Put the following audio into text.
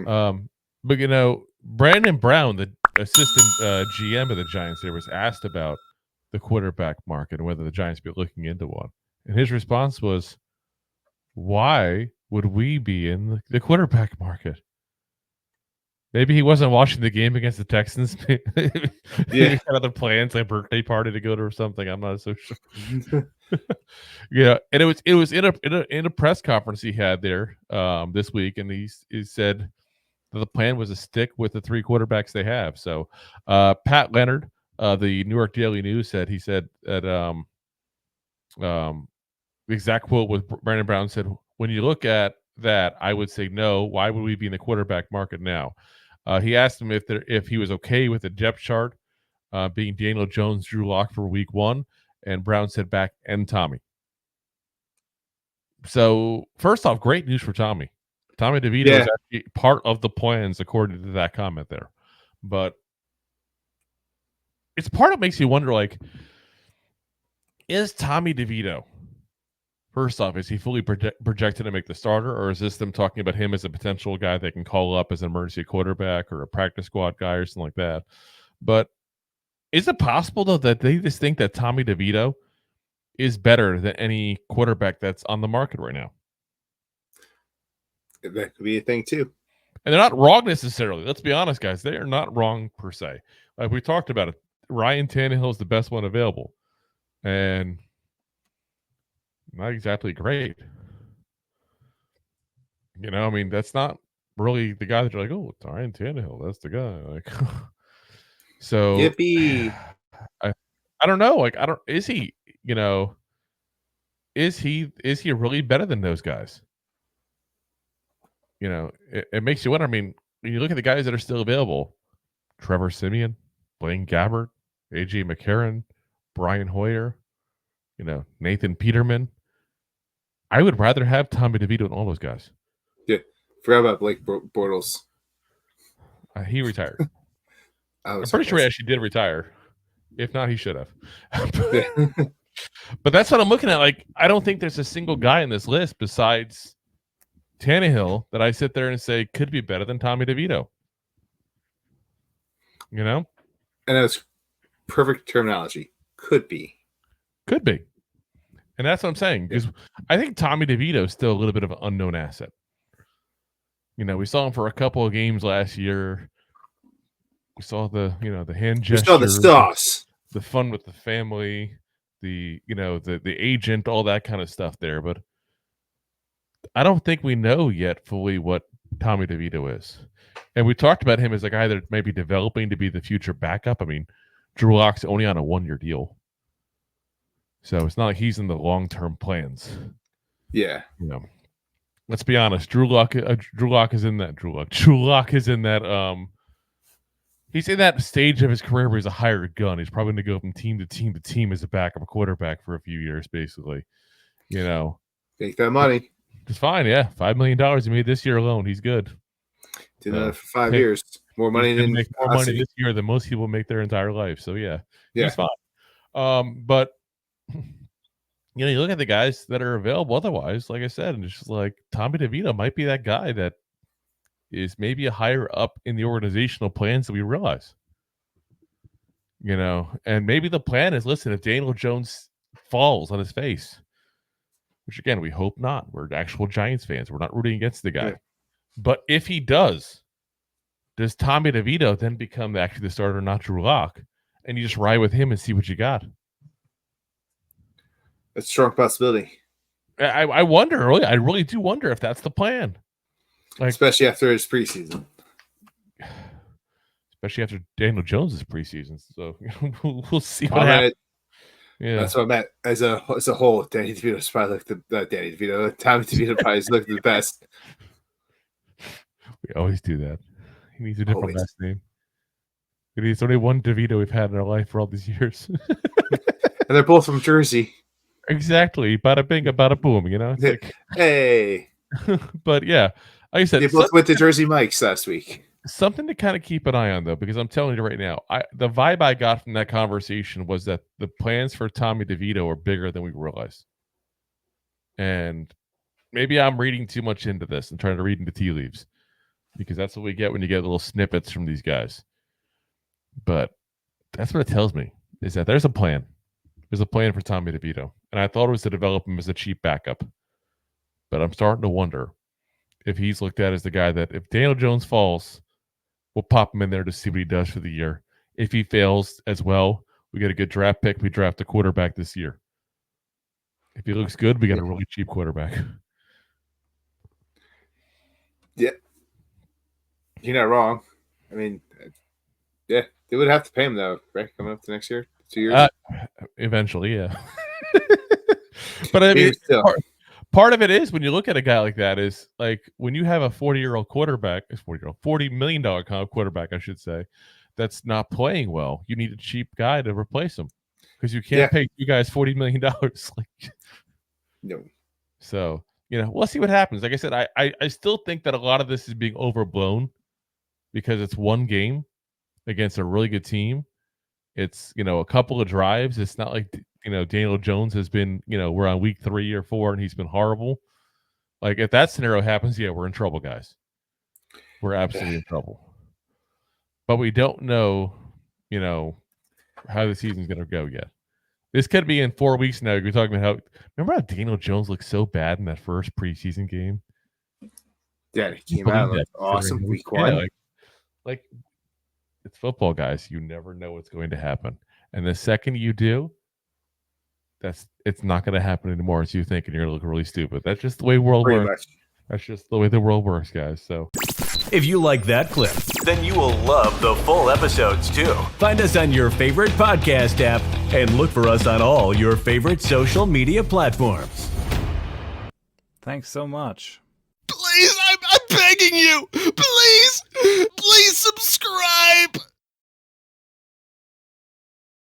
But Brandon Brown, the assistant GM of the Giants, there was asked about the quarterback market and whether the Giants be looking into one, and his response was, "Why would we be in the quarterback market?" Maybe he wasn't watching the game against the Texans. He had other plans, like a birthday party to go to or something. I'm not so sure. Yeah, and it was in a press conference he had there this week, and he said that the plan was to stick with the 3 quarterbacks they have. So Pat Leonard, the New York Daily News said that the exact quote was Brandon Brown said, "When you look at that, I would say no. Why would we be in the quarterback market now?" He asked him if he was okay with the depth chart being Daniel Jones, Drew Lock for week 1, and Brown said back and Tommy. So first off, great news for Tommy. Tommy DeVito is actually part of the plans according to that comment there. But it's part of makes you wonder, like, is Tommy DeVito, first off, is he fully projected to make the starter, or is this them talking about him as a potential guy they can call up as an emergency quarterback or a practice squad guy or something like that? But is it possible, though, that they just think that Tommy DeVito is better than any quarterback that's on the market right now? That could be a thing, too. And they're not wrong necessarily. Let's be honest, guys. They are not wrong per se. Like we talked about it, Ryan Tannehill is the best one available. And not exactly great. I mean, that's not really the guy that you're like, oh, it's Ryan Tannehill. That's the guy. Like, so Yippee. I don't know. Like, is he, is he really better than those guys? It makes you wonder. I mean, when you look at the guys that are still available, Trevor Siemian, Blaine Gabbert, AJ McCarron, Brian Hoyer, Nathan Peterman. I would rather have Tommy DeVito than all those guys. Yeah. Forgot about Blake Bortles. He retired. I'm pretty sure he actually did retire. If not, he should have. But that's what I'm looking at. Like, I don't think there's a single guy in this list besides Tannehill that I sit there and say could be better than Tommy DeVito. And that's perfect terminology. Could be. And that's what I'm saying, because I think Tommy DeVito is still a little bit of an unknown asset. We saw him for a couple of games last year. We saw the hand gesture. We saw the sauce. The fun with the family, the agent, all that kind of stuff there. But I don't think we know yet fully what Tommy DeVito is. And we talked about him as a guy that may be developing to be the future backup. I mean, Drew Lock's only on a 1-year deal. So it's not like he's in the long-term plans. Yeah. Let's be honest. Drew Lock is in that. Drew Lock is in that. He's in that stage of his career where he's a hired gun. He's probably going to go from team to team to team as a backup quarterback for a few years, basically. Take that money. It's fine. Yeah, $5 million he made this year alone. He's good. Did that for 5 years. More money than make more money this year than most people make their entire life. So yeah. He's fine. But you look at the guys that are available otherwise, like I said, and it's just like Tommy DeVito might be that guy that is maybe a higher up in the organizational plans than we realize. And maybe the plan is, listen, if Daniel Jones falls on his face, which again, we hope not. We're actual Giants fans. We're not rooting against the guy. Yeah. But if he does Tommy DeVito then become actually the starter, not Drew Lock? And you just ride with him and see what you got. That's a strong possibility. I wonder, really. I really do wonder if that's the plan. Like, especially after his preseason. Especially after Daniel Jones' preseason. So we'll see what happens. Yeah, that's what I meant. As a whole, Danny DeVito's probably looked Danny DeVito. Tommy DeVito probably looked the best. We always do that. He needs a different last name. It's only one DeVito we've had in our life for all these years. And they're both from Jersey. Exactly. Bada bing, bada boom, It's like, hey. But yeah, like I said, they both went to Jersey Mike's last week. Something to kind of keep an eye on, though, because I'm telling you right now, the vibe I got from that conversation was that the plans for Tommy DeVito are bigger than we realize. And maybe I'm reading too much into this and trying to read into tea leaves. because that's what we get when you get little snippets from these guys. But that's what it tells me, is that there's a plan. There's a plan for Tommy DeVito. And I thought it was to develop him as a cheap backup. But I'm starting to wonder if he's looked at as the guy that if Daniel Jones falls, we'll pop him in there to see what he does for the year. If he fails as well, we get a good draft pick. We draft a quarterback this year. If he looks good, we got a really cheap quarterback. Yeah. You're not wrong. I mean, yeah, they would have to pay him, though, right? Coming up to next year, 2 years? Eventually, yeah. But I mean, part of it is when you look at a guy like that is like when you have a 40-year-old quarterback, $40 million quarterback, I should say, that's not playing well. You need a cheap guy to replace him because you can't pay you guys $40 million. Like, no. So, we'll see what happens. Like I said, I still think that a lot of this is being overblown because it's one game against a really good team. It's, a couple of drives. It's not like, Daniel Jones has been, we're on week 3 or 4 and he's been horrible. Like if that scenario happens, yeah, we're in trouble, guys. We're absolutely in trouble. But we don't know, how the season's going to go yet. This could be in 4 weeks now. You're talking about remember how Daniel Jones looked so bad in that first preseason game? Yeah, he came out looked awesome week 1. Yeah, like it's football, guys. You never know what's going to happen. And the second you do, it's not going to happen anymore as you think, and you're going to look really stupid. That's just the way the world works. That's just the way the world works, guys. So if you like that clip, then you will love the full episodes too. Find us on your favorite podcast app and look for us on all your favorite social media platforms. Thanks so much. Please, I'm begging you. Please.